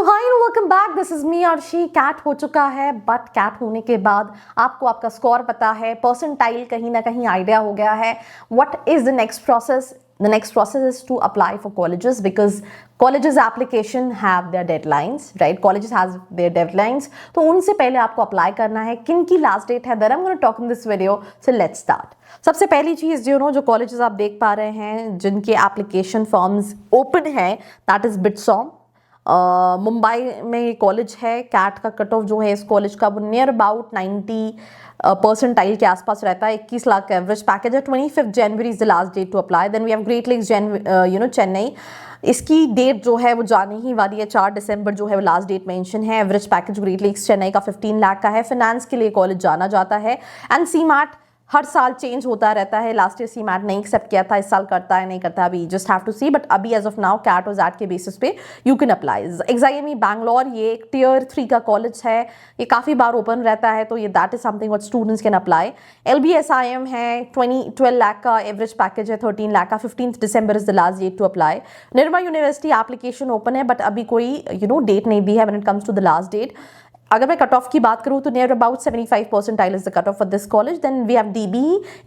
So hi and welcome back, this is me Arshi. CAT हो चुका है, बट कैट होने के बाद आपको आपका स्कोर पता है, परसेंटाइल कहीं ना कहीं आइडिया हो गया है। What is the next process? The next process is to apply for colleges because colleges application have their deadlines, right? Colleges has their deadlines, तो उनसे पहले आपको अप्लाई करना है। किन की लास्ट डेट है, that I'm going to talk in this video. So let's start. सबसे पहली चीज़ जो कॉलेजेस आप देख पा रहे हैं जिनके एप्लीकेशन फॉर्म्स ओपन है, दैट इज बिटसॉम। मुंबई में कॉलेज है। कैट का कट ऑफ जो है इस कॉलेज का वो नियर अबाउट 90 परसेंटाइल के आसपास रहता है। 21 लाख का एवरेज पैकेज है। 25 January is the last date to apply. Then we have Great Lakes Chennai. इसकी डेट जो है वो जाने ही वाली है। 4 दिसंबर जो है वो लास्ट डेट मेंशन है। Average package Great Lakes Chennai का 15 लाख का है। फाइनेंस के लिए कॉलेज जाना जाता है। एंड सीमैट हर साल चेंज होता रहता है। लास्ट ईयर सीमैट नहीं एक्सेप्ट किया था, इस साल करता है नहीं करता, अभी just have to see. But अभी एज ऑफ नाउ कैट और जैट के बेसिस पे you can apply. XIME Bangalore, ये एक टियर 3 का कॉलेज है। ये काफ़ी बार ओपन रहता है, तो ये that is something what students can apply. LBSIM है। 12 लाख का एवरेज पैकेज है। 13 लाख का। 15 December is the last date to apply. Nirma university application open है, बट अभी कोई डेट नहीं दी है when it comes to the last date. अगर मैं कट ऑफ की बात करूँ तो near about 75 percentile is the cut off for this college. Then we have DB।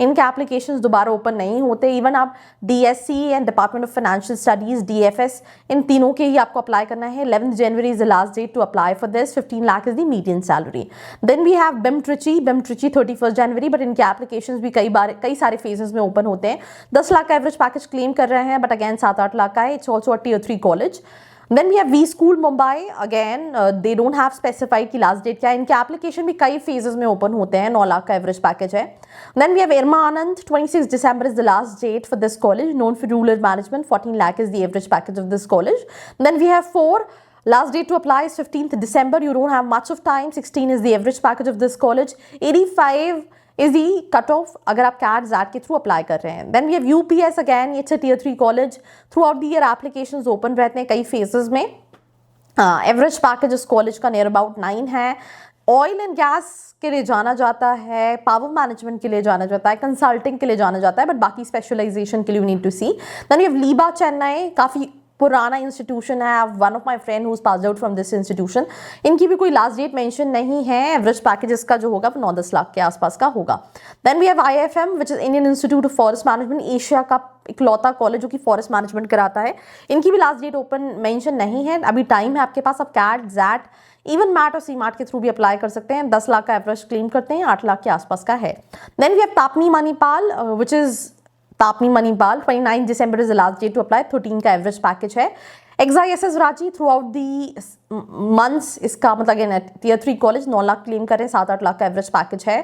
इनके एप्लीकेशंस दोबारा ओपन नहीं होते। इवन आप DSC and department of financial studies DFS, इन तीनों के ही आपको अप्लाई करना है। 11 January is the last date to apply for this. 15 lakh is the median salary. Then we have BIM Trichy 31 January, but इनके एप्लीकेशंस भी कई सारे फेजेस में ओपन होते हैं। 10 लाख का एवरेज पैकेज क्लेम कर रहे हैं, बट अगेन 7-8 लाख का है। It's also a tier 3 college. Then we have V School Mumbai. Again, they don't have specified की लास्ट डेट क्या है। इनके एप्लीकेशन भी कई फेजेस में ओपन होते हैं। 9 लाख का एवरेज पैकेज है। Then we have Irma Anand. 26 December is the last date for this college, known for rural management. 14 lakh is the average package of this college. Then we have 4. Last date to apply is 15th December. You don't have much of time. 16 is the average package of this college. 85 is the cut off अगर आप CAT XAT के through apply कर रहे हैं। Then we have UPS again, it's a tier 3 college. Throughout the year applications open रहते हैं कई phases में। एवरेज पैकेज इस कॉलेज का नियर अबाउट 9 है। ऑयल एंड गैस के लिए जाना जाता है, पावर मैनेजमेंट के लिए जाना जाता है, कंसल्टिंग के लिए जाना जाता है, बट बाकी स्पेशलाइजेशन के लिए you need to see. Then we have LIBA Chennai, काफ़ी पुराना इंस्टीट्यूशन है। One of my friend who pass out from this institution. इनकी भी कोई लास्ट डेट मेंशन नहीं है। एवरेज पैकेज इसका जो होगा वो 9-10 लाख के आसपास का होगा। Then we have IFM which is Indian Institute of Forest Management, Asia का इकलौता कॉलेज जो कि फॉरेस्ट मैनेजमेंट कराता है। इनकी भी लास्ट डेट ओपन मेंशन नहीं है। अभी टाइम है आपके पास। आप कैट जैट इवन मैट और सीमैट के थ्रू भी अप्लाई कर सकते हैं। 10 लाख का एवरेज क्लेम करते हैं। 8 लाख के आसपास का है। Then we have TAPMI Manipal which is TAPMI Manipal. 29 December is the last date to apply. 13 का एवरेज पैकेज है। XISS Ranchi through out the months, इसका मतलब टियर 3 कॉलेज। 9 लाख क्लेम करें। 7-8 लाख का एवरेज पैकेज है।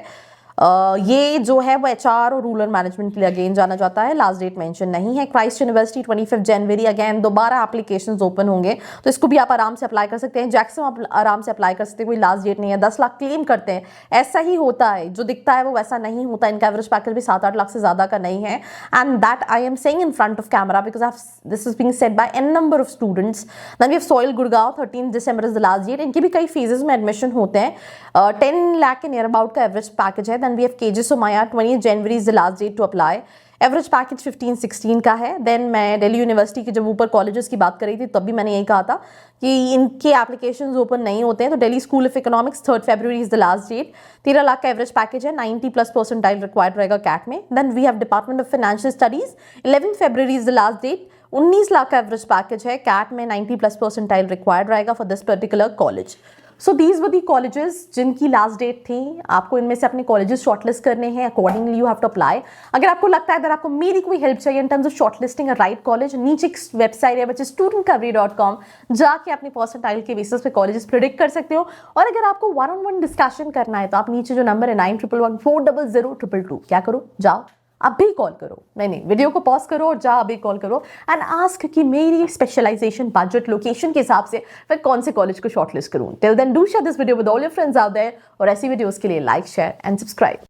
ये जो है वो HR और रूरल मैनेजमेंट के लिए अगेन जाना जाता है। लास्ट डेट मेंशन नहीं है। क्राइस्ट यूनिवर्सिटी 25 जनवरी, अगेन दोबारा एप्लीकेशंस ओपन होंगे, तो इसको भी आप आराम से अप्लाई कर सकते हैं। जैक्सन आप आराम से अप्लाई कर सकते हैं, कोई लास्ट डेट नहीं है। 10 लाख क्लेम करते हैं। ऐसा ही होता है, जो दिखता है वो वैसा नहीं होता। इनका एवरेज पैकेज भी 7-8 लाख से ज्यादा का नहीं है। And that I am saying in front of camera because this is being said by n number of students. Then we have SOIL Gurgaon. 13 December is the last date. इनके भी कई फेजेस में एडमिशन होते हैं। 10 लाख के नियर अबाउट का average package है। Then we have KG Somaiya, 20 January is the last date to apply. Average package 15-16 का है। देन मैं दिल्ली यूनिवर्सिटी के जब ऊपर कॉलेजेस की बात कर रही थी तब भी मैंने यही कहा था कि इनके एप्लीकेशंस ओपन नहीं होते हैं। तो Delhi School of Economics 3 February is the last date. 13 lakh का एवरेज पैकेज है। 90+ परसेंटाइल रिक्वायर्ड रहेगा कैट में। Then we have Department of financial Studies. 11 February is the last date. 19 lakh का एवरेज पैकेज है। कैट में 90+ परसेंटाइल रिक्वायर्ड रहेगा for this particular college. So these were the colleges जिनकी last date थी। आपको इनमें से अपने कॉलेजेस शॉर्टलिस्ट करने हैं। Accordingly you have to apply. अगर आपको लगता है अगर आपको मेरी कोई हेल्प चाहिए in terms of shortlisting a right college, नीचे एक वेबसाइट है which is studentcareer.com, जाके अपनी परसेंटाइल के बेसिस पे कॉलेजेस प्रिडिक्ट कर सकते हो। और अगर आपको 1-on-1 डिस्कशन करना है तो आप नीचे जो नंबर है 9111400222, क्या करो, जाओ अभी कॉल करो। नहीं, वीडियो को पॉज करो और जा अभी कॉल करो एंड आस्क कि मेरी स्पेशलाइजेशन, बजट, लोकेशन के हिसाब से मैं कौन से कॉलेज को शॉर्टलिस्ट करूं। Till then do share this video with all your friends out there, और ऐसी वीडियोस के लिए लाइक, शेयर एंड सब्सक्राइब।